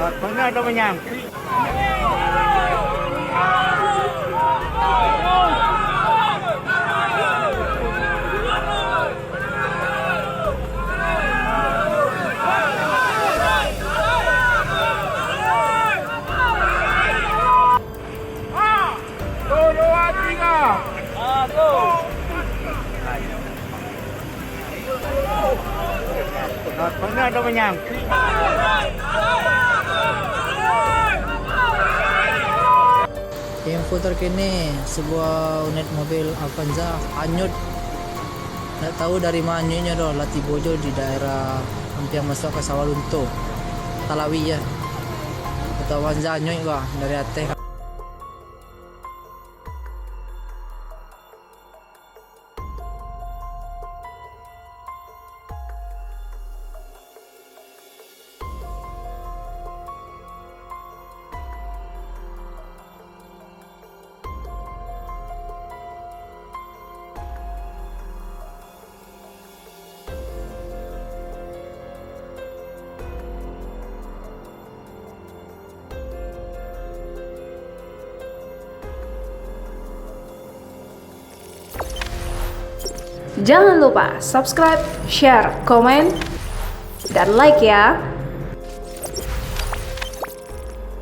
Pernah ada menyangkut. Pernah ada menyangkut. Info terkini, sebuah unit mobil Avanza hanyut. Tidak tahu dari mananya doh, Latibojo di daerah hampir masuk ke Sawalunto, Talawi ya. Atau Avanza hanyut kah dari Aceh. Jangan lupa subscribe, share, komen, dan like ya.